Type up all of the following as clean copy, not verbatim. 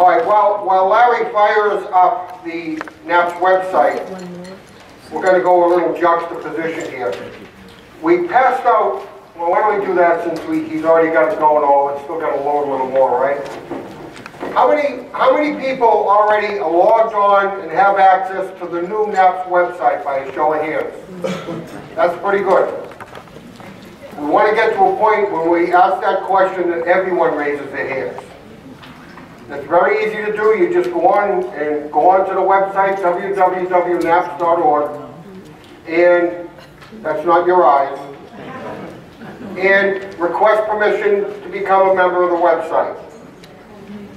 All right, while Larry fires up the NAP's website, we're going to go a little juxtaposition here. We passed out, well, why don't we do that since he's already got it going all, it's still got to load a little more, right? How many people already are logged on and have access to the new NAP's website by a show of hands? That's pretty good. We want to get to a point when we ask that question that everyone raises their hands. It's very easy to do. You just go on to the website, www.naps.org, and that's not your eyes, and request permission to become a member of the website.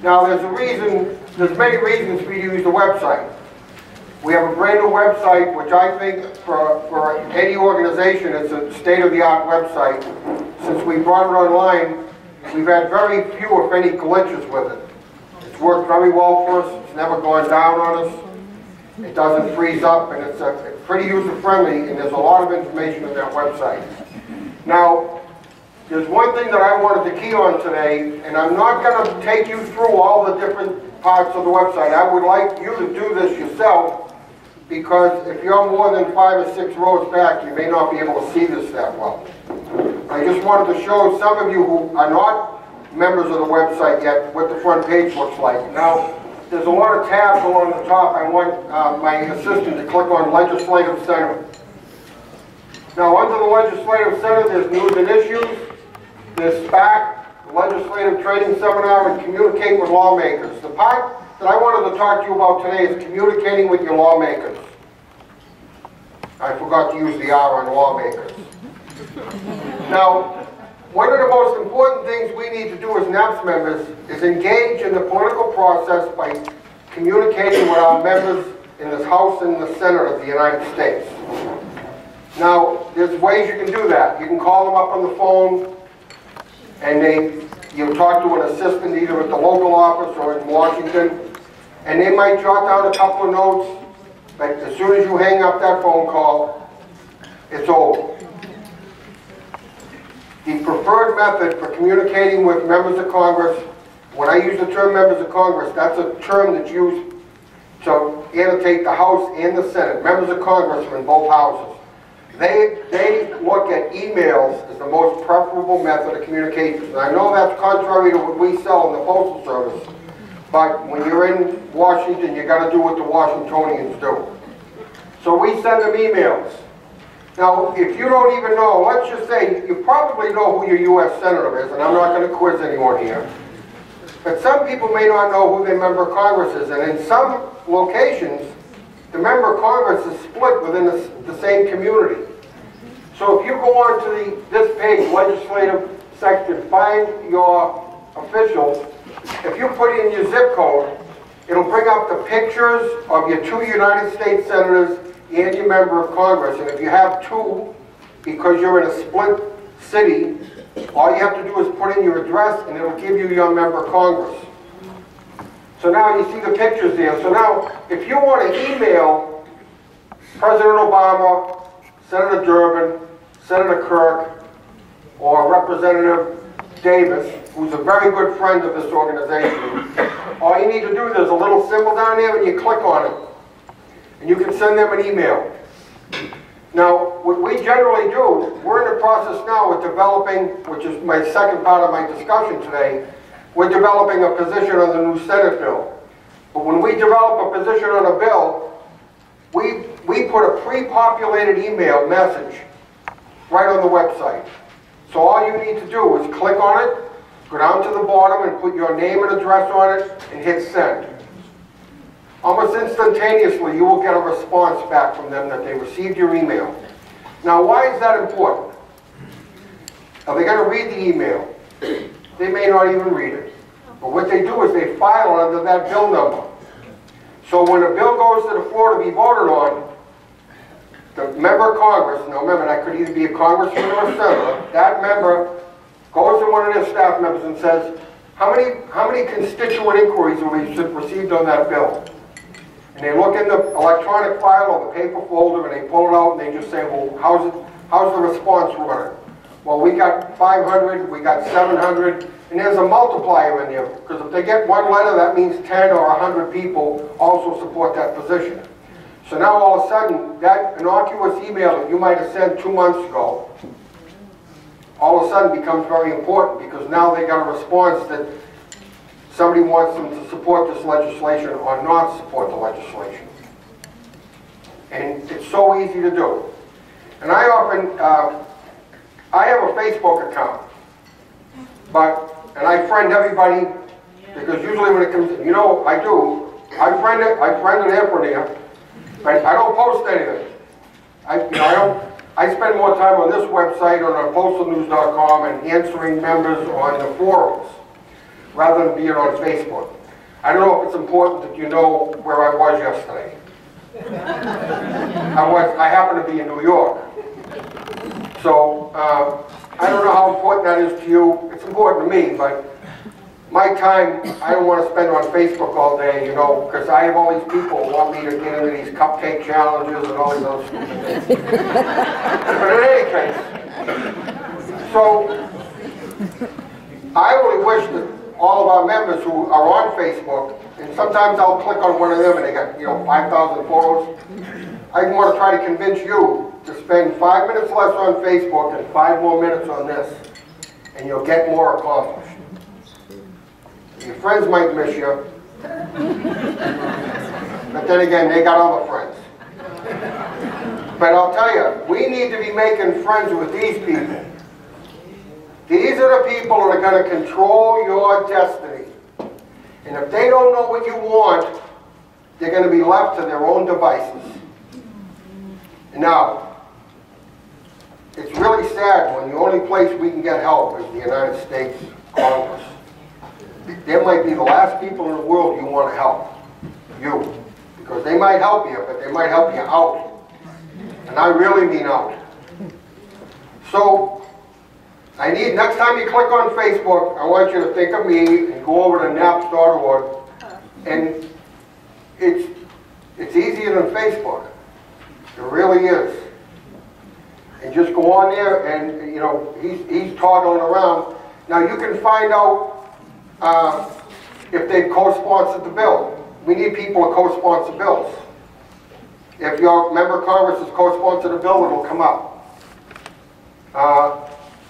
Now, there's many reasons for you to use the website. We have a brand new website, which I think for any organization, it's a state-of-the-art website. Since we brought it online, we've had very few, if any, glitches with it. It's worked very well for us. It's never gone down on us. It doesn't freeze up, and it's pretty user-friendly, and there's a lot of information on that website. Now, there's one thing that I wanted to key on today, and I'm not going to take you through all the different parts of the website. I would like you to do this yourself, because if you're more than 5 or 6 rows back, you may not be able to see this that well. I just wanted to show some of you who are not members of the website yet what the front page looks like. Now, there's a lot of tabs along the top. I want my assistant to click on Legislative Center. Now, under the Legislative Center, there's News and Issues, there's SPAC, Legislative Training Seminar, and Communicate with Lawmakers. The part that I wanted to talk to you about today is communicating with your lawmakers. I forgot to use the R on lawmakers. Now, one of the most important things we need to do as NAPS members is engage in the political process by communicating with our members in this House and the Senate of the United States. Now, there's ways you can do that. You can call them up on the phone, and you'll talk to an assistant either at the local office or in Washington, and they might jot down a couple of notes, but as soon as you hang up that phone call, it's over. The preferred method for communicating with members of Congress, when I use the term members of Congress, that's a term that's used to annotate the House and the Senate. Members of Congress are in both houses. They look at emails as the most preferable method of communication. And I know that's contrary to what we sell in the Postal Service, but when you're in Washington, you got to do what the Washingtonians do. So we send them emails. Now, if you don't even know, let's just say you probably know who your U.S. Senator is, and I'm not going to quiz anyone here. But some people may not know who their member of Congress is, and in some locations, the member of Congress is split within the same community. So if you go on to this page, legislative section, find your officials, if you put in your zip code, it'll bring up the pictures of your 2 United States senators and your member of Congress. And if you have 2, because you're in a split city, all you have to do is put in your address and it'll give you your member of Congress. So now you see the pictures there. So now, if you want to email President Obama, Senator Durbin, Senator Kirk, or Representative Davis, who's a very good friend of this organization, all you need to do, there's a little symbol down there and you click on it. And you can send them an email. Now, what we generally do, we're in the process now of developing, which is my second part of my discussion today, we're developing a position on the new Senate bill. But when we develop a position on a bill, we put a pre-populated email message right on the website. So all you need to do is click on it, go down to the bottom and put your name and address on it, and hit send. Almost instantaneously, you will get a response back from them that they received your email. Now, why is that important? Are they going to read the email? They may not even read it. But what they do is they file under that bill number. So when a bill goes to the floor to be voted on, the member of Congress, now remember that could either be a congressman or a senator, that member goes to one of their staff members and says, how many constituent inquiries have we received on that bill? And they look in the electronic file or the paper folder and they pull it out and they just say, well, how's the response running? Well, we got 500, we got 700, and there's a multiplier in there, because if they get one letter, that means 10 or 100 people also support that position. So now all of a sudden, that innocuous email that you might have sent 2 months ago, all of a sudden becomes very important, because now they got a response that somebody wants them to support this legislation or not support the legislation. And it's so easy to do. And I often, I have a Facebook account, and I friend everybody, because usually when it comes, you know, I do, I friend Anthony, but I don't post anything. I spend more time on this website or on postalnews.com and answering members on the forums, rather than being on Facebook. I don't know if it's important that you know where I was yesterday. I happen to be in New York. So, I don't know how important that is to you. It's important to me, but my time, I don't want to spend on Facebook all day, you know, because I have all these people who want me to get into these cupcake challenges and all these other stupid things. But in any case, so, I really wish that all of our members who are on Facebook, and sometimes I'll click on one of them and they got, you know, 5,000 photos. I want to try to convince you to spend 5 minutes less on Facebook and 5 more minutes on this, and you'll get more accomplished. Your friends might miss you, but then again, they got other friends. But I'll tell you, we need to be making friends with these people. These are the people that are going to control your destiny. And if they don't know what you want, they're going to be left to their own devices. Now, it's really sad when the only place we can get help is the United States Congress. They might be the last people in the world you want to help. You. Because they might help you, but they might help you out. And I really mean out. So, next time you click on Facebook, I want you to think of me and go over to naps.org. And it's easier than Facebook. It really is. And just go on there and, you know, he's toggling around. Now you can find out if they've co-sponsored the bill. We need people to co-sponsor bills. If your member of Congress has co-sponsored a bill, it'll come up.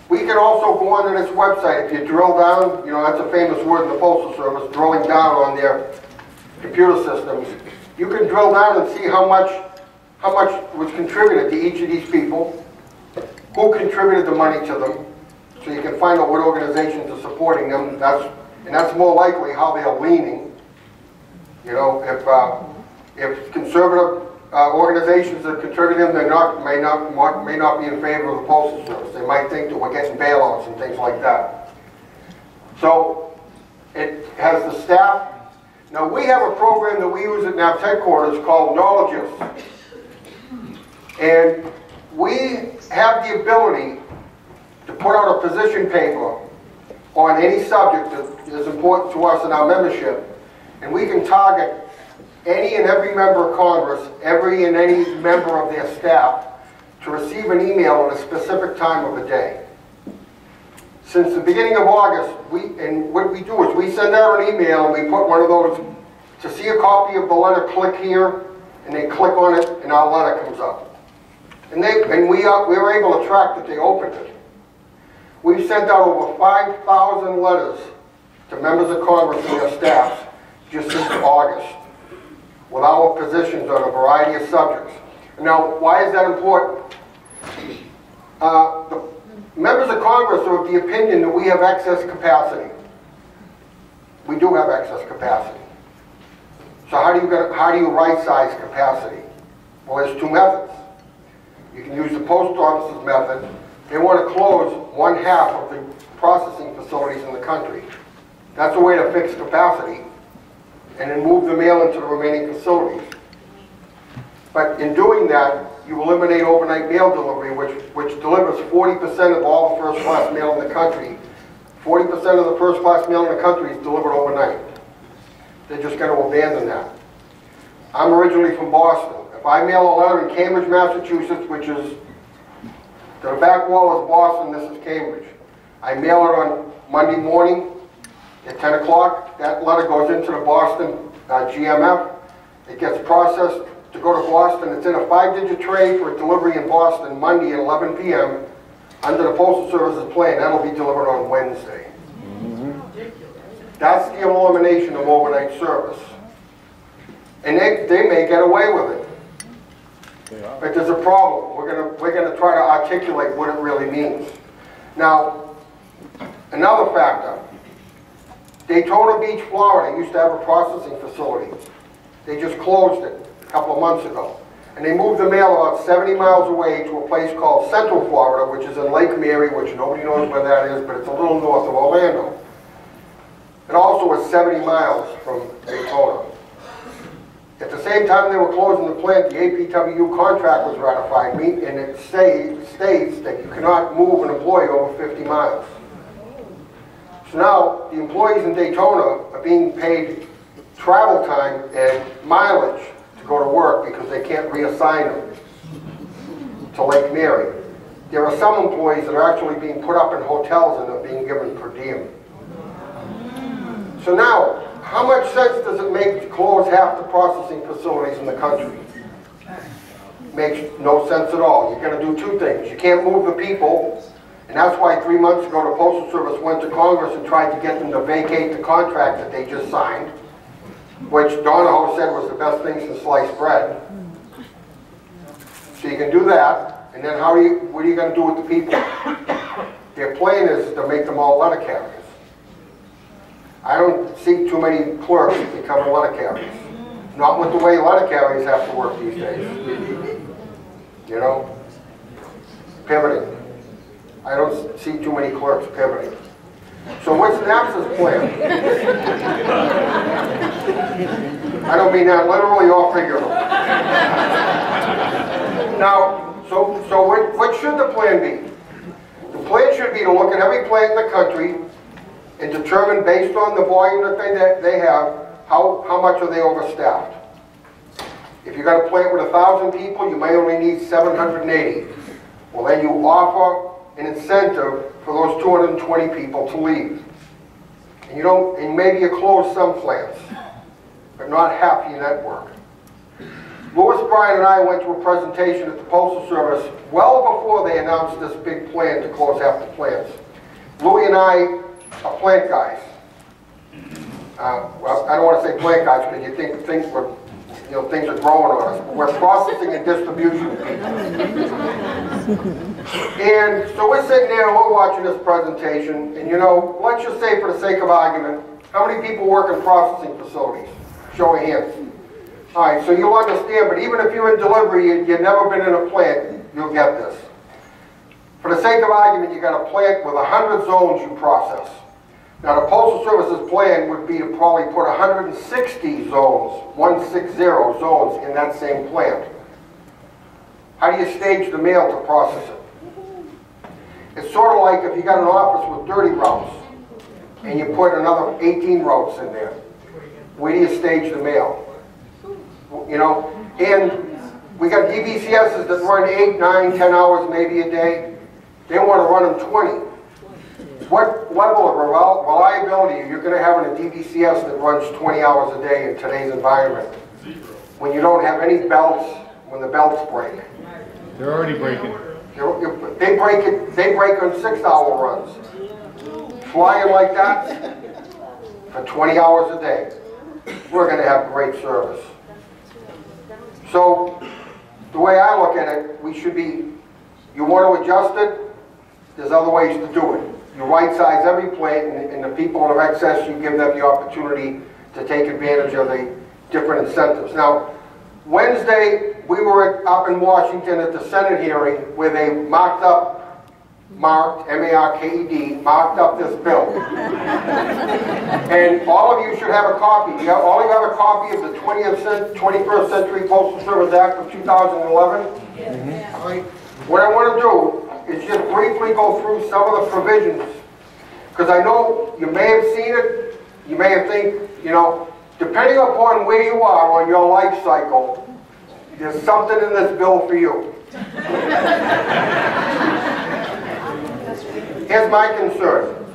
We can also go onto this website. If you drill down, you know, that's a famous word in the Postal Service, drilling down on their computer systems. You can drill down and see how much was contributed to each of these people, who contributed the money to them, so you can find out what organizations are supporting them. And that's more likely how they're leaning. You know, if conservative organizations are contributing, they may not be in favor of the Postal Service. They might think that we're getting bailouts and things like that. So it has the staff. Now we have a program that we use at NAP's headquarters called Knowledges. And we have the ability to put out a position paper on any subject that is important to us in our membership. And we can target any and every member of Congress, every and any member of their staff, to receive an email at a specific time of the day. Since the beginning of August, what we do is we send out an email and we put one of those, to see a copy of the letter, click here, and they click on it and our letter comes up. And we were able to track that they opened it. We've sent out over 5,000 letters to members of Congress and their staffs just since August, with our positions on a variety of subjects. Now, why is that important? The members of Congress are of the opinion that we have excess capacity. We do have excess capacity. So how do you right-size capacity? Well, there's two methods. You can use the post office's method. They want to close 1/2 of the processing facilities in the country. That's a way to fix capacity, and then move the mail into the remaining facilities. But in doing that, you eliminate overnight mail delivery, which delivers 40% of all the first-class mail in the country. 40% of the first-class mail in the country is delivered overnight. They're just going to abandon that. I'm originally from Boston. If I mail a letter in Cambridge, Massachusetts, which is To the back wall is Boston, this is Cambridge. I mail it on Monday morning at 10 o'clock. That letter goes into the Boston GMF. It gets processed to go to Boston. It's in a 5-digit tray for delivery in Boston Monday at 11 p.m. under the Postal Service's plan. That'll be delivered on Wednesday. That's the elimination of overnight service. And they may get away with it. But there's a problem. We're gonna try to articulate what it really means. Now, another factor. Daytona Beach, Florida used to have a processing facility. They just closed it a couple of months ago. And they moved the mail about 70 miles away to a place called Central Florida, which is in Lake Mary, which nobody knows where that is, but it's a little north of Orlando. It also is 70 miles from Daytona. At the same time they were closing the plant, the APWU contract was ratified, and it states that you cannot move an employee over 50 miles. So now, the employees in Daytona are being paid travel time and mileage to go to work because they can't reassign them to Lake Mary. There are some employees that are actually being put up in hotels and are being given per diem. So now, how much sense does it make to close half the processing facilities in the country? Makes no sense at all. You're going to do two things. You can't move the people, and that's why 3 months ago the Postal Service went to Congress and tried to get them to vacate the contract that they just signed, which Donahoe said was the best thing since sliced bread. So you can do that, and then what are you going to do with the people? Their plan is to make them all letter carriers. I don't see too many clerks becoming letter carriers. Not with the way letter carriers have to work these days. You know? Pivoting. I don't see too many clerks pivoting. So what's NAPSA's plan? I don't mean that literally or figuratively. Now, so what should the plan be? The plan should be to look at every plant in the country and determine based on the volume that they have, how much are they overstaffed. If you've got a plant with 1,000 people, you may only need 780. Well, then you offer an incentive for those 220 people to leave. And maybe you close some plants, but not half your network. Louis, Bryan, and I went to a presentation at the Postal Service well before they announced this big plan to close half the plants. Louis and I are plant guys. Well, I don't want to say plant guys because you think things are growing on us. But we're processing and distribution people. And so we're sitting there and we're watching this presentation, and let's just say for the sake of argument, how many people work in processing facilities? Show of hands. All right, so you'll understand, but even if you're in delivery and you've never been in a plant, you'll get this. For the sake of argument, you got a plant with 100 zones you process. Now the Postal Service's plan would be to probably put 160 zones, 160 zones in that same plant. How do you stage the mail to process it? It's sort of like if you got an office with 30 routes and you put another 18 routes in there. Where do you stage the mail? And we got DBCSs that run 8, 9, 10 hours maybe a day. They want to run them 20. What level of reliability are you going to have in a DBCS that runs 20 hours a day in today's environment? When you don't have any belts, when the belts break. They're already breaking. They break on 6-hour runs. Flying like that for 20 hours a day. We're going to have great service. So, the way I look at it, we should be, you want to adjust it, there's other ways to do it. You right-size every plant, and the people in excess, you give them the opportunity to take advantage of the different incentives. Now, Wednesday, we were up in Washington at the Senate hearing where they M-A-R-K-E-D, marked up this bill. And all of you should have a copy. All you have a copy of the 21st Century Postal Service Act of 2011. Yes. All right. What I want to do is just briefly go through some of the provisions, because I know you may have seen it, you may have think, depending upon where you are on your life cycle, there's something in this bill for you. Here's my concern.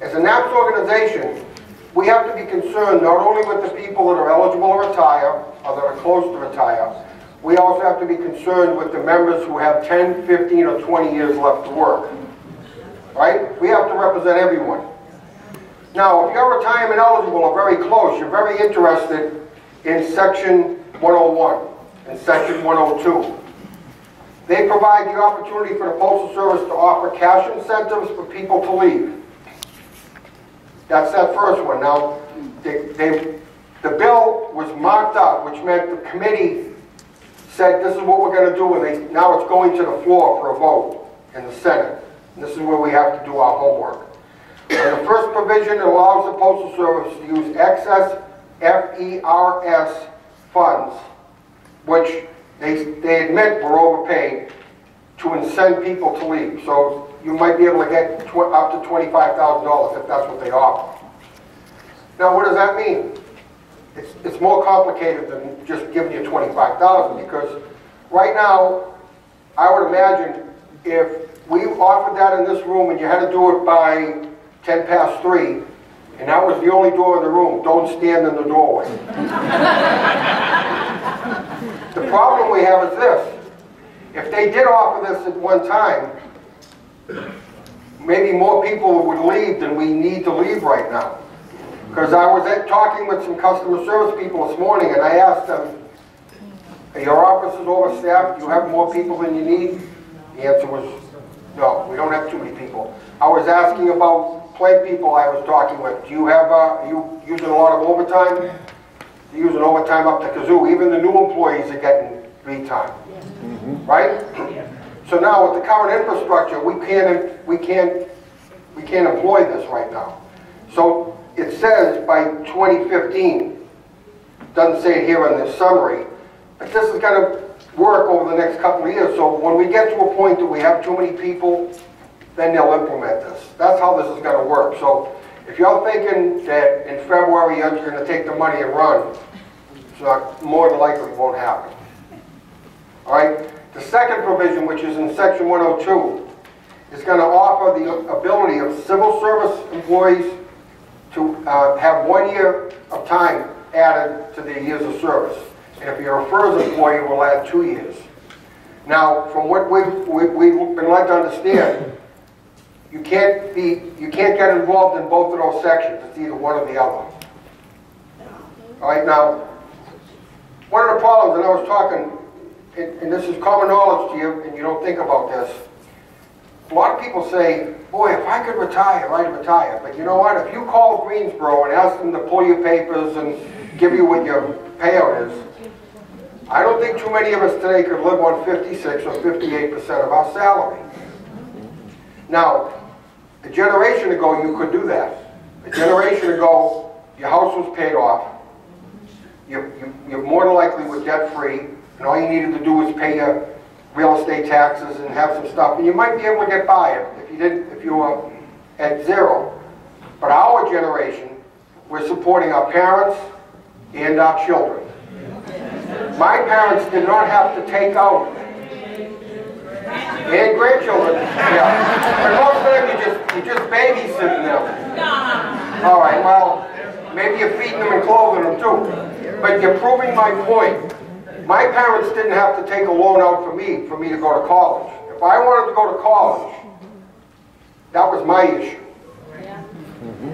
As a NAPS organization, we have to be concerned not only with the people that are eligible to retire or that are close to retire, we also have to be concerned with the members who have 10, 15, or 20 years left to work. Right? We have to represent everyone. Now, if you're retirement eligible or very close, you're very interested in Section 101 and Section 102. They provide the opportunity for the Postal Service to offer cash incentives for people to leave. That's that first one. Now, the bill was marked up, which meant the committee said this is what we're going to do, and now it's going to the floor for a vote in the Senate. And this is where we have to do our homework. And the first provision allows the Postal Service to use excess FERS funds, which they admit were overpaid, to incent people to leave. So you might be able to get up to $25,000 if that's what they offer. Now, what does that mean? It's more complicated than just giving you $25,000, because right now, I would imagine if we offered that in this room and you had to do it by 10 past 3, and that was the only door in the room, don't stand in the doorway. The problem we have is this. If they did offer this at one time, maybe more people would leave than we need to leave right now. Because I was talking with some customer service people this morning, and I asked them, are your offices overstaffed? Do you have more people than you need? The answer was, no, we don't have too many people. I was asking about plant people I was talking with. Do you have, are you using a lot of overtime? They're using overtime up to kazoo. Even the new employees are getting free time. Right? So now with the current infrastructure, we can't employ this right now. So it says by 2015, doesn't say it here in this summary, but this is going to work over the next couple of years. So when we get to a point that we have too many people, then they'll implement this. That's how this is going to work. So if you're thinking that in February you're going to take the money and run, it's not, more than likely won't happen. All right? The second provision, which is in Section 102, is going to offer the ability of civil service employees to have 1 year of time added to their years of service. And if you're a FERS employee, we'll add 2 years. Now, from what we've been led to understand, you can't get involved in both of those sections. It's either one or the other. All right, now, one of the problems, and I was talking, and this is common knowledge to you, and you don't think about this. A lot of people say, boy, if I could retire, I'd retire. But you know what? If you call Greensboro and ask them to pull your papers and give you what your payout is, I don't think too many of us today could live on 56 or 58% of our salary. Now, a generation ago, you could do that. A generation ago, your house was paid off. You're more than likely were debt-free, and all you needed to do was pay your real estate taxes and have some stuff, and you might be able to get by if you were at zero. But our generation, we're supporting our parents and our children. My parents did not have to take out, and grandchildren, yeah. But most of them, you just babysitting them. All right, well, maybe you're feeding them and clothing them too. But you're proving my point. My parents didn't have to take a loan out for me to go to college. If I wanted to go to college, that was my issue.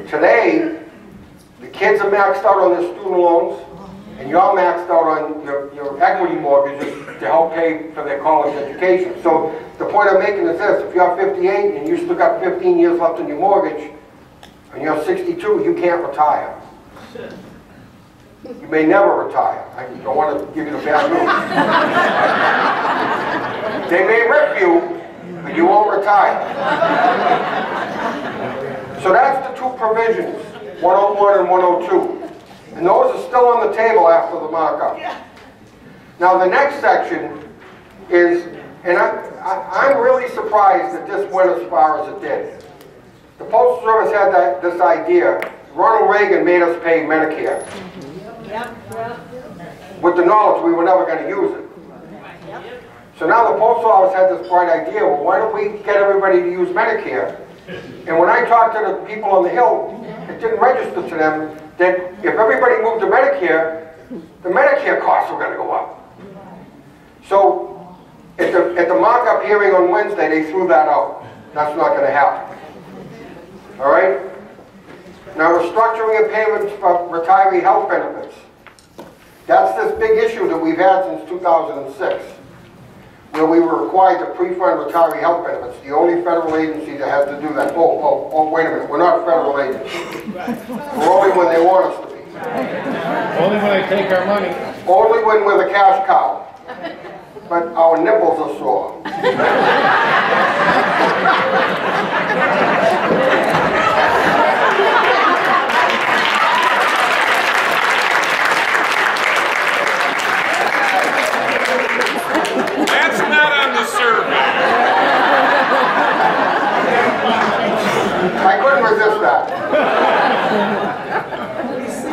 Today, the kids are maxed out on their student loans, and you're maxed out on your equity mortgages to help pay for their college education. So the point I'm making is this: if you're 58 and you still got 15 years left on your mortgage, and you're 62, you can't retire. You may never retire. I don't want to give you the bad news. They may rip you, but you won't retire. So that's the two provisions, 101 and 102. And those are still on the table after the markup. Now the next section is, and I'm really surprised that this went as far as it did. The Postal Service had this idea. Ronald Reagan made us pay Medicare. With the knowledge we were never going to use it. So now the post office had this bright idea, well, why don't we get everybody to use Medicare? And when I talked to the people on the Hill, it didn't register to them that if everybody moved to Medicare, the Medicare costs were going to go up. So at the markup hearing on Wednesday, they threw that out. That's not going to happen. All right? Now, restructuring of payments for retiree health benefits. That's this big issue that we've had since 2006, where we were required to pre-fund retiree health benefits. The only federal agency that has to do that. Oh, wait a minute. We're not a federal agency. We're only when they want us to be. Only when they take our money. Only when we're the cash cow. But our nipples are sore. That's not on the survey. I couldn't resist that.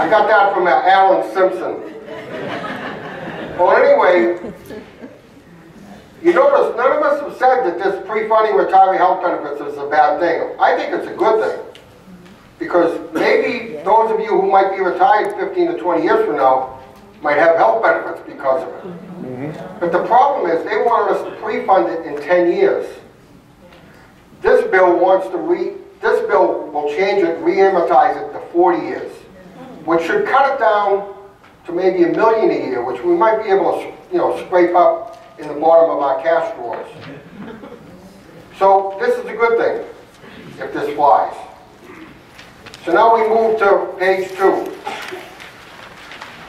I got that from Alan Simpson. Well, anyway, you notice none of us have said that this pre-funding retiree health benefits is a bad thing. I think it's a good thing. Because maybe those of you who might be retired 15 to 20 years from now might have health benefits because of it. But the problem is they wanted us to pre-fund it in 10 years. This bill will change it, re-amortize it to 40 years, which should cut it down to maybe $1 million a year, which we might be able to, scrape up in the bottom of our cash drawers. So this is a good thing, if this flies. So now we move to page 2.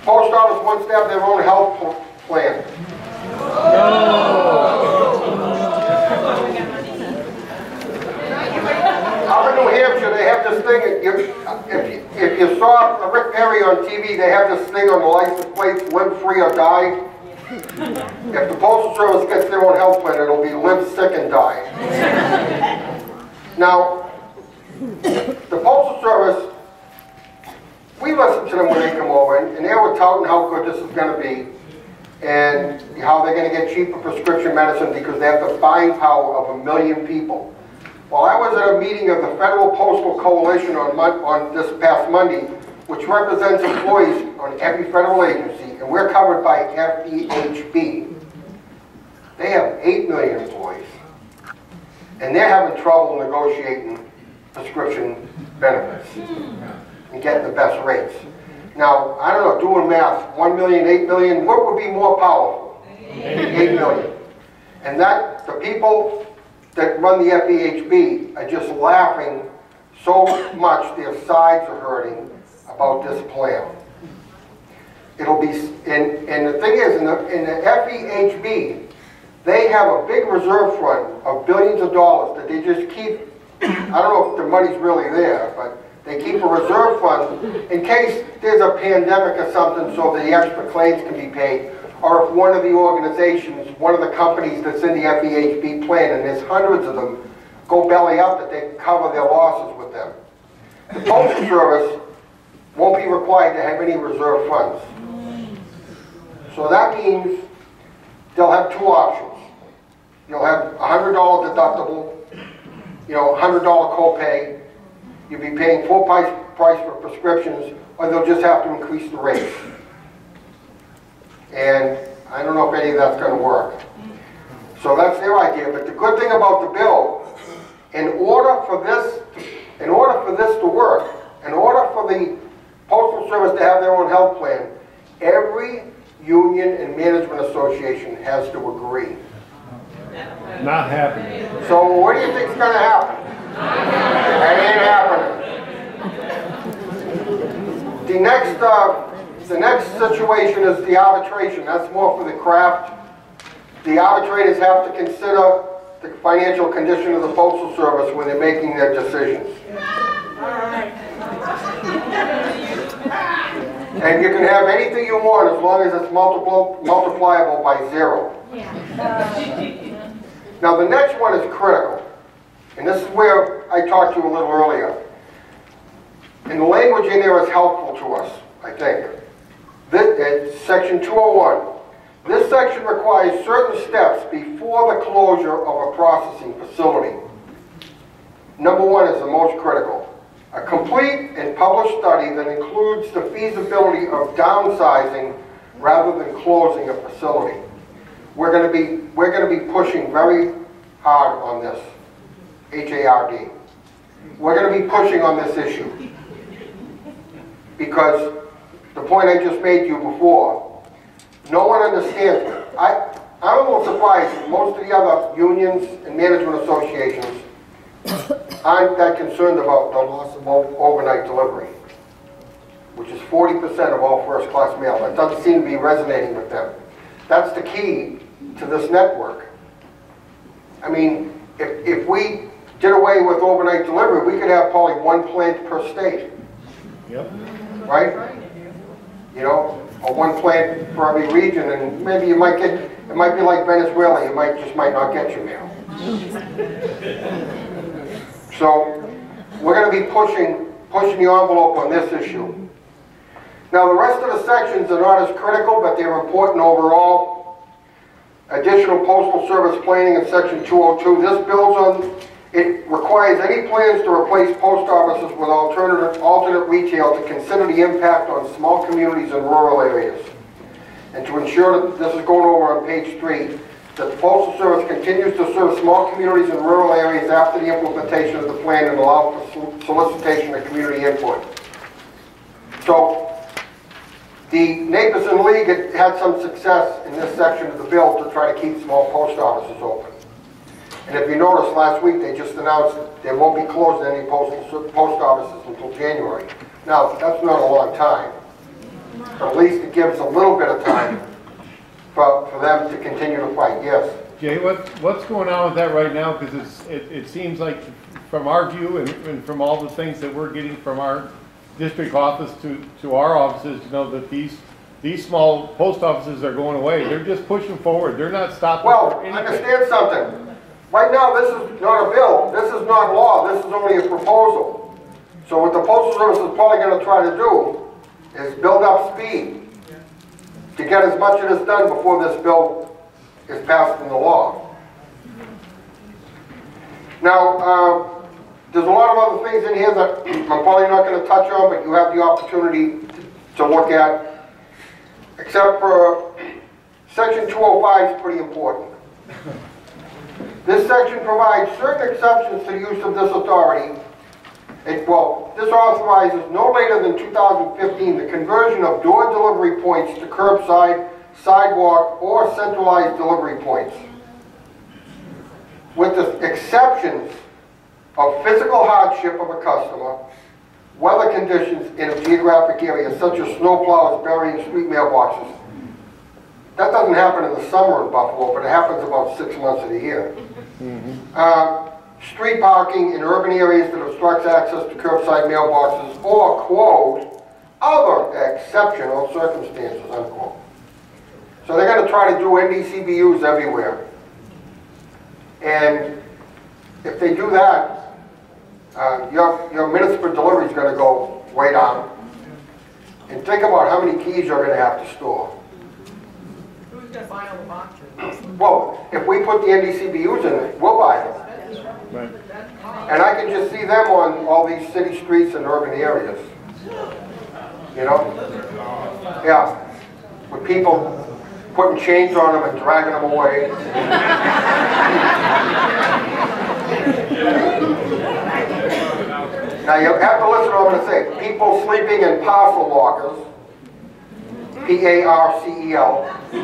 Post office wants to have their own health plan. Up in New Hampshire, they have this thing, if you saw Rick Perry on TV, they have this thing on the license plates, live free or die. If the Postal Service gets their own health plan, it'll be live sick and die. Now, the Postal Service, we listen to them when they come over, and they were touting how good this is going to be, and how they're going to get cheaper prescription medicine because they have the buying power of 1 million people. Well, I was at a meeting of the Federal Postal Coalition on this past Monday, which represents employees on every federal agency, and we're covered by FEHB. They have 8 million employees, and they're having trouble negotiating prescription benefits and getting the best rates. Now, I don't know, doing math, 1 million, 8 million, what would be more powerful? 8 million. And that, the people that run the FEHB are just laughing so much their sides are hurting about this plan. It'll be, and the thing is, in the FEHB, they have a big reserve fund of billions of dollars that they just keep. I don't know if the money's really there, but they keep a reserve fund in case there's a pandemic or something so the extra claims can be paid, or if one of the organizations, one of the companies that's in the FEHB plan, and there's hundreds of them, go belly up, that they cover their losses with them. The Postal Service won't be required to have any reserve funds. So that means they'll have 2 options. You'll have a $100 deductible, $100 copay. You'll be paying full price for prescriptions, or they'll just have to increase the rates. And I don't know if any of that's going to work. So that's their idea. But the good thing about the bill, in order for this to work, in order for the Postal Service to have their own health plan, every union and management association has to agree. Not happening. So what do you think is going to happen? That ain't happening. The next situation is the arbitration. That's more for the craft. The arbitrators have to consider the financial condition of the Postal Service when they're making their decisions. And you can have anything you want as long as it's multipliable by 0. Now the next one is critical. And this is where I talked to you a little earlier. And the language in there is helpful to us, I think. This, section 201. This section requires certain steps before the closure of a processing facility. Number one is the most critical. A complete and published study that includes the feasibility of downsizing rather than closing a facility. We're going to be pushing very hard on this, HARD. We're going to be pushing on this issue because the point I just made to you before, no one understands. I'm a little surprised that most of the other unions and management associations aren't that concerned about the loss of overnight delivery, which is 40% of all first-class mail. That doesn't seem to be resonating with them. That's the key to this network. I mean, if we did away with overnight delivery, we could have probably one plant per state. Yep. Right? You know, or one plant for every region, and maybe you might get, it might be like Venezuela, you might not get your mail. So, we're going to be pushing the envelope on this issue. Now, the rest of the sections are not as critical, but they're important overall. Additional Postal Service planning in Section 202. This builds on, it requires any plans to replace post offices with alternate retail to consider the impact on small communities and rural areas. And to ensure that, this is going over on page 3, that the Postal Service continues to serve small communities and rural areas after the implementation of the plan and allow for solicitation of community input. So, the Naperson League had some success in this section of the bill to try to keep small post offices open. And if you noticed last week, they just announced that they won't be closing any post offices until January. Now, that's not a long time, but at least it gives a little bit of time for them to continue to fight. Yes? Jay, what's going on with that right now? Because it seems like from our view and from all the things that we're getting from our district office to our offices, to know that these small post offices are going away. They're just pushing forward. They're not stopping. Well, understand something. Right now, this is not a bill. This is not law. This is only a proposal. So what the Postal Service is probably going to try to do is build up speed to get as much of this done before this bill is passed into law. Now, there's a lot of other things in here that I'm probably not going to touch on, but you have the opportunity to look at. Except for Section 205 is pretty important. This section provides certain exceptions to the use of this authority. This authorizes no later than 2015 the conversion of door delivery points to curbside, sidewalk, or centralized delivery points, with the exceptions of physical hardship of a customer, weather conditions in a geographic area such as snowplows burying street mailboxes. That doesn't happen in the summer in Buffalo, but it happens about 6 months of the year. Street parking in urban areas that obstructs access to curbside mailboxes or, quote, other exceptional circumstances, unquote. So they're going to try to do NDCBUs everywhere. And if they do that, your minutes per delivery is going to go way down. And think about how many keys you're going to have to store. Who's going to buy all the boxes? Well, if we put the NDCBUs in it, we'll buy them. Right. And I can just see them on all these city streets and urban areas. You know? Yeah. With people putting chains on them and dragging them away. Now you have to listen to what I'm going to say. People sleeping in parcel lockers. P-A-R-C-E-L. So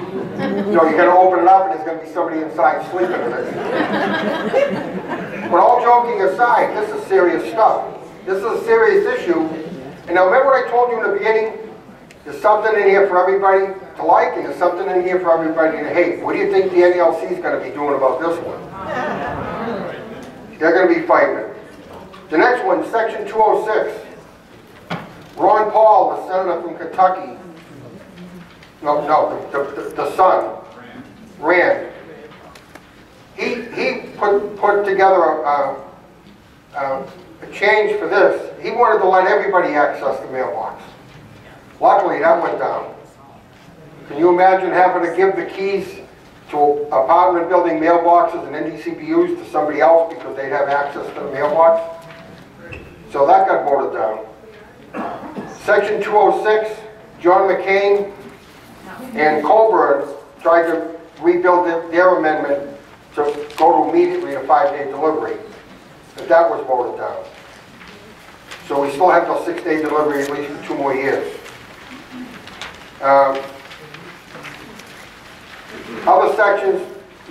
you're going to open it up and there's going to be somebody inside sleeping in it. But all joking aside, this is serious stuff. This is a serious issue. And now remember what I told you in the beginning? There's something in here for everybody to like and there's something in here for everybody to hate. What do you think the NLC is going to be doing about this one? They're going to be fighting it. The next one, Section 206. Ron Paul, the senator from Kentucky. The son, Rand. He put together a change for this. He wanted to let everybody access the mailbox. Luckily, that went down. Can you imagine having to give the keys to apartment building mailboxes and NDCBUs to somebody else because they'd have access to the mailbox? So that got voted down. Section 206, John McCain and Colburn tried to rebuild their amendment to go to immediately a 5-day delivery, but that was voted down. So we still have the 6-day delivery at least for 2 more years. Other sections,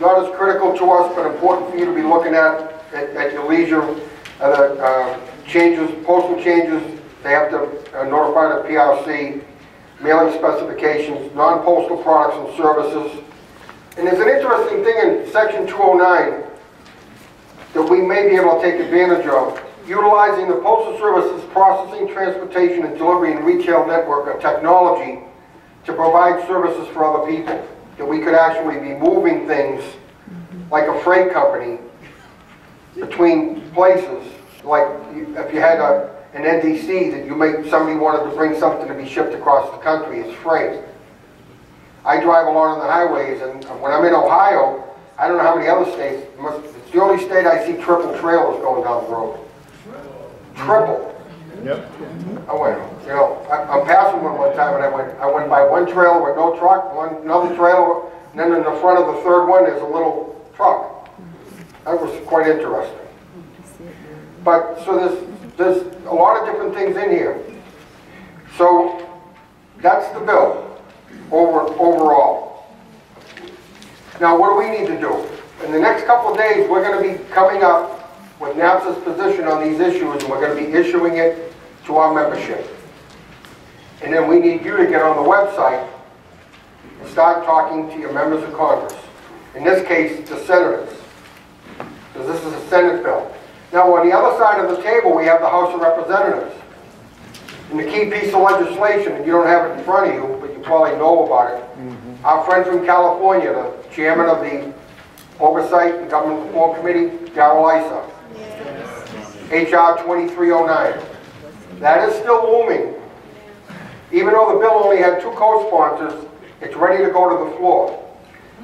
not as critical to us, but important for you to be looking at your leisure. Changes, postal changes, they have to notify the PRC, mailing specifications, non-postal products and services. And there's an interesting thing in section 209 that we may be able to take advantage of. Utilizing the Postal Service's processing, transportation, and delivery and retail network of technology to provide services for other people. That we could actually be moving things like a freight company between places. Like if you had an NDC that somebody wanted to bring something to be shipped across the country, it's freight. I drive along on the highways, and when I'm in Ohio, I don't know how many other states, it's the only state I see triple trailers going down the road. Triple. Yep. I went, I'm passing one time, and I went by one trailer with no truck, another trailer, and then in the front of the third one, there's a little truck. That was quite interesting. But, so there's a lot of different things in here. So, that's the bill, overall. Now, what do we need to do? In the next couple of days, we're going to be coming up with NAPSA's position on these issues, and we're going to be issuing it to our membership. And then we need you to get on the website and start talking to your members of Congress. In this case, the senators, because this is a Senate bill. Now, on the other side of the table, we have the House of Representatives. And the key piece of legislation, and you don't have it in front of you, but you probably know about it. Our friend from California, the chairman of the Oversight and Government Reform Committee, Darrell Issa. H.R. 2309. That is still looming. Even though the bill only had 2 co-sponsors, it's ready to go to the floor.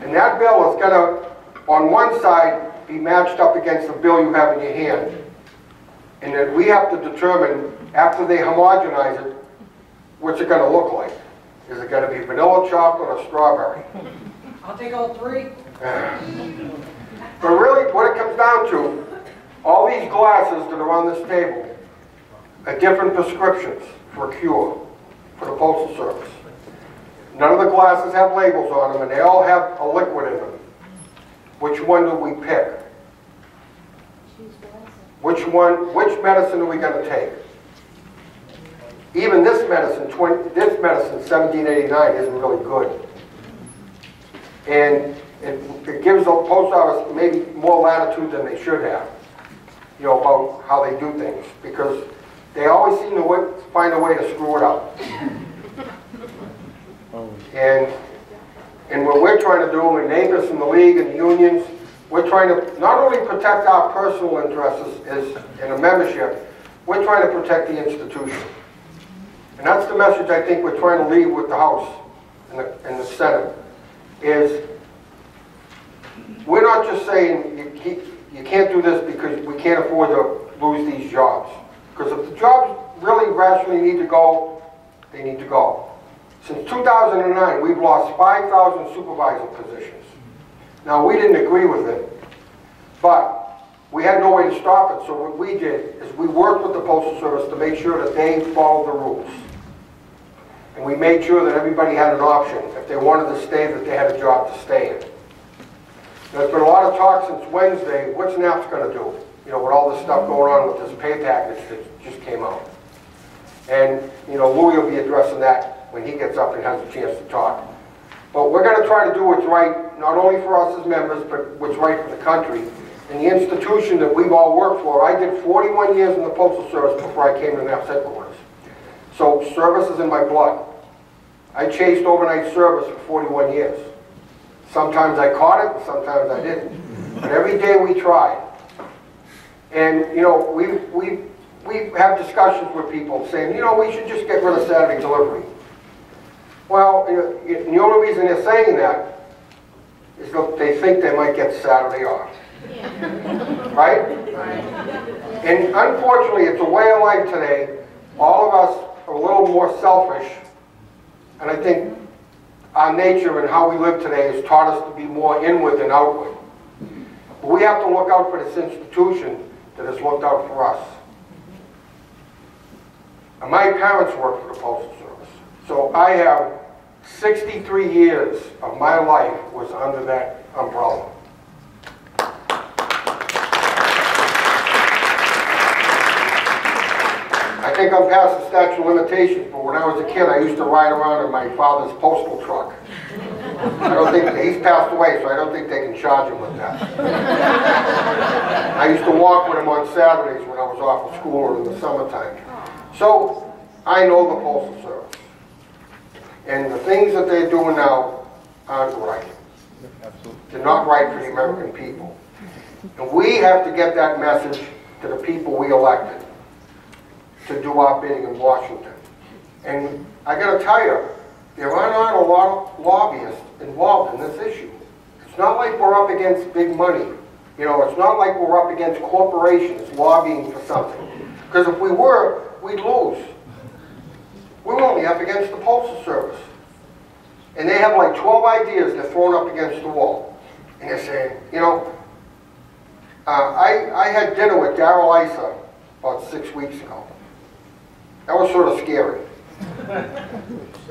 And that bill is going to, on one side, be matched up against the bill you have in your hand. And then we have to determine, after they homogenize it, what's it going to look like. Is it going to be vanilla, chocolate, or strawberry? I'll take all 3. But really, what it comes down to, all these glasses that are on this table are different prescriptions for a cure for the Postal Service. None of the glasses have labels on them, and they all have a liquid in them. Which one do we pick? Which medicine are we going to take? Even this medicine, 1789, isn't really good. And it gives the post office maybe more latitude than they should have, about how they do things, because they always seem to find a way to screw it up. And what we're trying to do, and NAPIS and the League and the unions, we're trying to not only protect our personal interests as in a membership, we're trying to protect the institution. And that's the message I think we're trying to leave with the House and the Senate, is we're not just saying you can't do this because we can't afford to lose these jobs. Because if the jobs really rationally need to go, they need to go. Since 2009, we've lost 5,000 supervisor positions. Now, we didn't agree with it, but we had no way to stop it. So what we did is we worked with the Postal Service to make sure that they followed the rules. And we made sure that everybody had an option. If they wanted to stay, that they had a job to stay in. There's been a lot of talk since Wednesday, what's NAPS going to do? With all this stuff going on with this pay package that just came out. And, Louis will be addressing that when he gets up and has a chance to talk. But we're going to try to do what's right, not only for us as members, but what's right for the country. And the institution that we've all worked for, I did 41 years in the Postal Service before I came to NAPS headquarters. So service is in my blood. I chased overnight service for 41 years. Sometimes I caught it, and sometimes I didn't. But every day we tried. And, we have discussions with people saying, we should just get rid of Saturday delivery. Well, the only reason they're saying that is that they think they might get Saturday off. Right? And unfortunately, it's a way of life today. All of us are a little more selfish, and I think our nature and how we live today has taught us to be more inward than outward. But we have to look out for this institution that has looked out for us. And my parents worked for the Postal Service, so I have 63 years of my life was under that umbrella. I think I'm past the statute of limitations, but when I was a kid, I used to ride around in my father's postal truck. I don't think, he's passed away, so I don't think they can charge him with that. I used to walk with him on Saturdays when I was off of school or in the summertime. So, I know the Postal Service. And the things that they're doing now aren't right. They're not right for the American people. And we have to get that message to the people we elected to do our bidding in Washington. And I gotta tell you, there are not a lot of lobbyists involved in this issue. It's not like we're up against big money. You know, it's not like we're up against corporations lobbying for something. Because if we were, we'd lose. We're only up against the Postal Service. And they have like 12 ideas they're throwing up against the wall. And they're saying, you know, I had dinner with Darrell Issa about 6 weeks ago. That was sort of scary.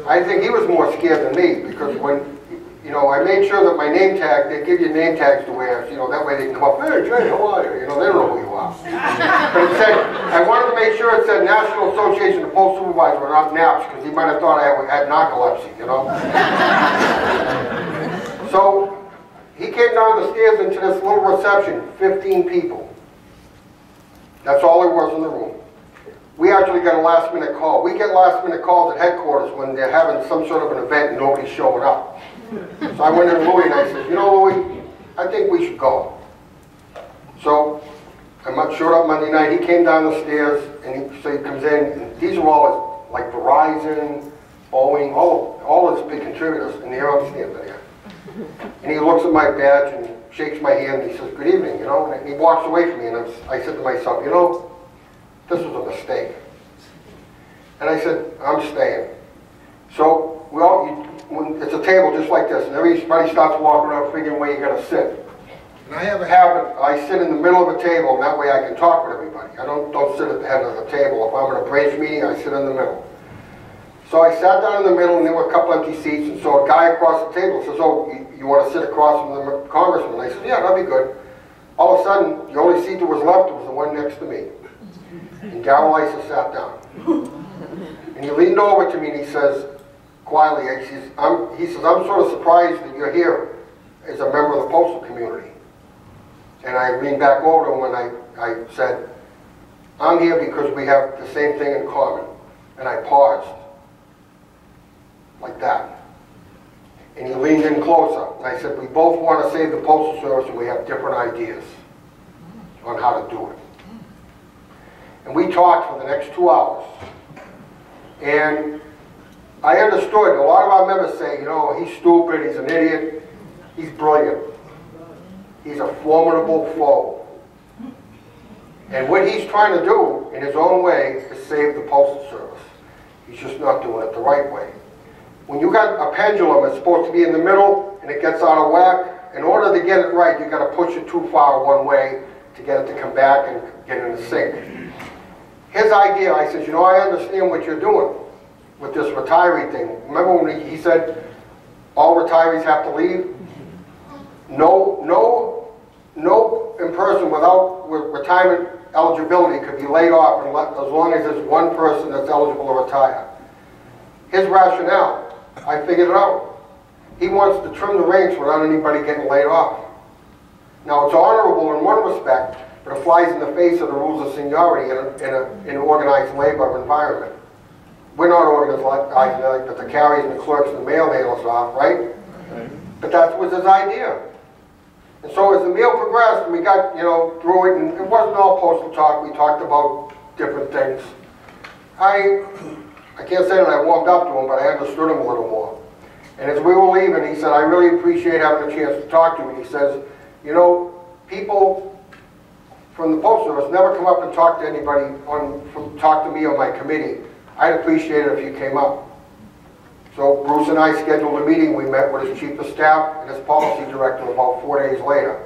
I think he was more scared than me because when, you know, I made sure that my name tag, they give you name tags to wear, you know, that way they can come up, hey Jay, how are you? You know, they don't know who you are. But it said, I wanted to make sure it said National Association of Post Supervisors, not NAPS, because he might have thought I had narcolepsy, you know. So, he came down the stairs into this little reception, 15 people. That's all there was in the room. We actually got a last minute call. We get last minute calls at headquarters when they're having some sort of an event and nobody's showing up. So I went to Louis and I said, you know Louis, I think we should go. So I showed up Monday night. He came down the stairs and he comes in. And these are all like Verizon, Boeing, all his big contributors. And here I'm standing there. And he looks at my badge and shakes my hand and he says, good evening, you know. And he walks away from me and I said to myself, you know, this was a mistake. And I said, I'm staying. So it's a table just like this, and everybody starts walking around figuring where you're going to sit. And I have a habit, I sit in the middle of a table, and that way I can talk with everybody. I don't sit at the head of the table. If I'm in a branch meeting, I sit in the middle. So I sat down in the middle, and there were a couple empty seats, and so a guy across the table says, oh, you want to sit across from the congressman? I said, yeah, that'd be good. All of a sudden, the only seat that was left was the one next to me. And Darrell Issa sat down. And he leaned over to me and he says, quietly, he says, I'm sort of surprised that you're here as a member of the postal community. And I leaned back over to him and I said, I'm here because we have the same thing in common. And I paused, like that. And he leaned in closer. And I said, we both want to save the Postal Service and we have different ideas on how to do it. And we talked for the next 2 hours. And I understood, a lot of our members say, you know, he's stupid, he's an idiot. He's brilliant. He's a formidable foe. And what he's trying to do, in his own way, is save the Postal Service. He's just not doing it the right way. When you got a pendulum that's supposed to be in the middle, and it gets out of whack, in order to get it right, you got to push it too far one way to get it to come back and get in the sync. His idea, I said, you know, I understand what you're doing with this retiree thing. Remember when he said all retirees have to leave? No person with retirement eligibility could be laid off as long as there's one person that's eligible to retire. His rationale, I figured it out. He wants to trim the ranks without anybody getting laid off. Now it's honorable in one respect, but it flies in the face of the rules of seniority in an organized labor environment. We're not organized like that the carriers and the clerks and the mail handlers are, right? But that was his idea. And so as the meal progressed, and we got, you know, through it, and it wasn't all postal talk, we talked about different things. I I can't say that I warmed up to him, but I understood him a little more. And as we were leaving, he said, I really appreciate having a chance to talk to you. And he says, you know, people from the Postal Service never come up and talk to anybody, talk to me or my committee. I'd appreciate it if you came up. So Bruce and I scheduled a meeting. We met with his chief of staff and his policy director about 4 days later.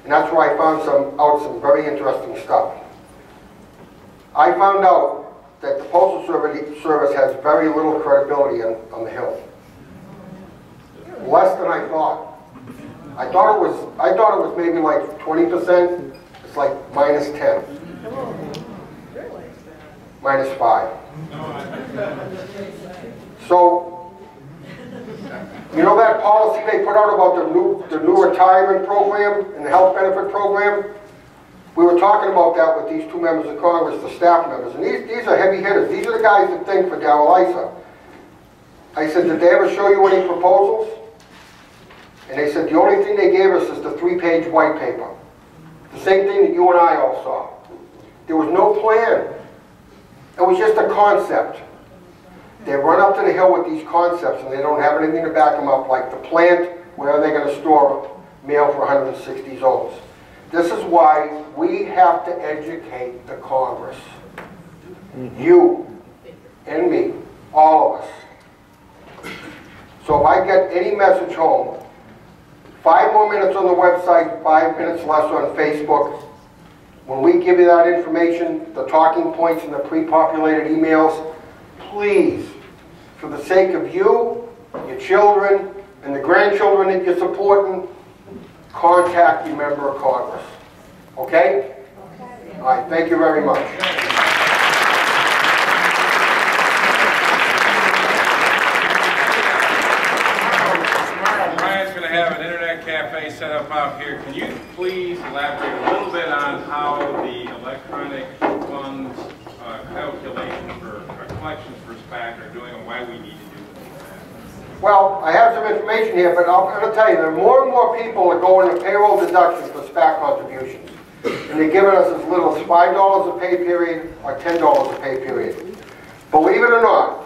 And that's where I found out some very interesting stuff. I found out that the Postal Service has very little credibility on the Hill. Less than I thought. I thought it was maybe like 20%. It's like -10. -5. So, you know that policy they put out about the new retirement program and the health benefit program? We were talking about that with these two members of Congress, the staff members, and these are heavy hitters. These are the guys that think for Darrell Issa. I said, did they ever show you any proposals? And they said, the only thing they gave us is the 3-page white paper. The same thing that you and I all saw. There was no plan. It was just a concept. They run up to the Hill with these concepts and they don't have anything to back them up, like the plant, where are they going to store mail for 160 zones. This is why we have to educate the Congress. You and me, all of us. So if I get any message home, 5 more minutes on the website, 5 minutes less on Facebook. When we give you that information, the talking points and the pre-populated emails, please, for the sake of you, your children, and the grandchildren that you're supporting, contact your member of Congress. Okay? All right, thank you very much. Brian's going to have an internet cafe set up out here. Can you please elaborate a little bit on how the electronic funds calculation for collections for SPAC are doing and why we need to do it? Well, I have some information here, but I'm going to tell you, there are more and more people that go into payroll deductions for SPAC contributions. And they're giving us as little as $5 a pay period or $10 a pay period. Believe it or not,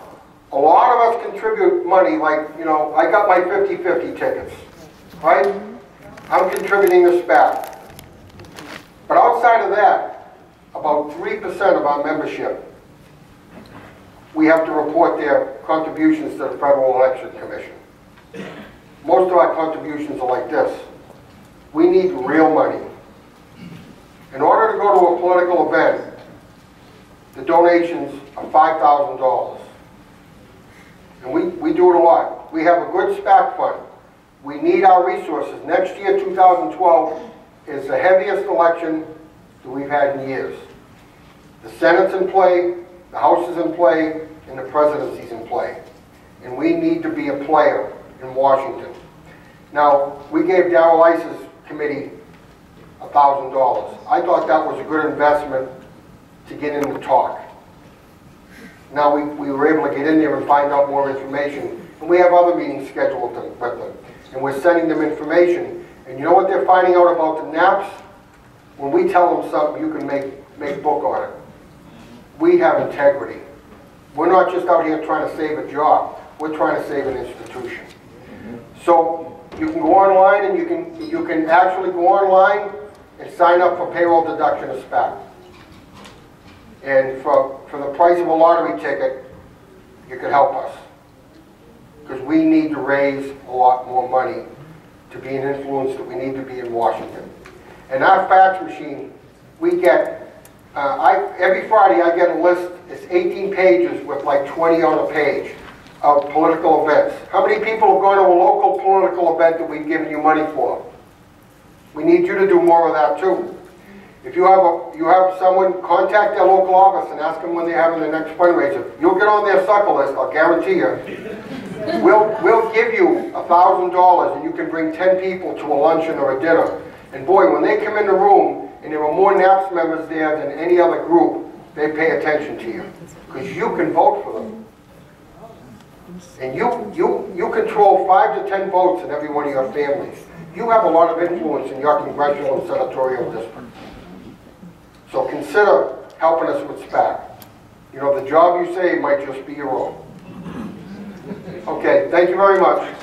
a lot of us contribute money, like, you know, I got my 50-50 tickets, right? I'm contributing to SPAC. But outside of that, about 3% of our membership, we have to report their contributions to the Federal Election Commission. Most of our contributions are like this. We need real money. In order to go to a political event, the donations are $5,000. And we do it a lot. We have a good SPAC fund. We need our resources. Next year, 2012, is the heaviest election that we've had in years. The Senate's in play, the House is in play, and the presidency's in play. And we need to be a player in Washington. Now, we gave Darrell Issa's committee $1,000. I thought that was a good investment to get in the talk. Now we were able to get in there and find out more information. And we have other meetings scheduled with them. And we're sending them information. And you know what they're finding out about the NAPs? When we tell them something, you can make book on it. We have integrity. We're not just out here trying to save a job. We're trying to save an institution. So you can go online and you can actually go online and sign up for payroll deduction of SPAC. And for the price of a lottery ticket, you could help us. Because we need to raise a lot more money to be an influence that we need to be in Washington. And our fax machine, we get, every Friday I get a list, it's 18 pages with like 20 on a page of political events. How many people have gone to a local political event that we've given you money for? We need you to do more of that too. If you have someone, contact their local office and ask them when they're having their next fundraiser. You'll get on their sucker list, I'll guarantee you. We'll give you $1,000 and you can bring 10 people to a luncheon or a dinner. And boy, when they come in the room and there are more NAPS members there than any other group, they pay attention to you. Because you can vote for them. And you control 5 to 10 votes in every one of your families. You have a lot of influence in your congressional and senatorial district. So consider helping us with SPAC. You know, the job you save might just be your own. Okay, thank you very much.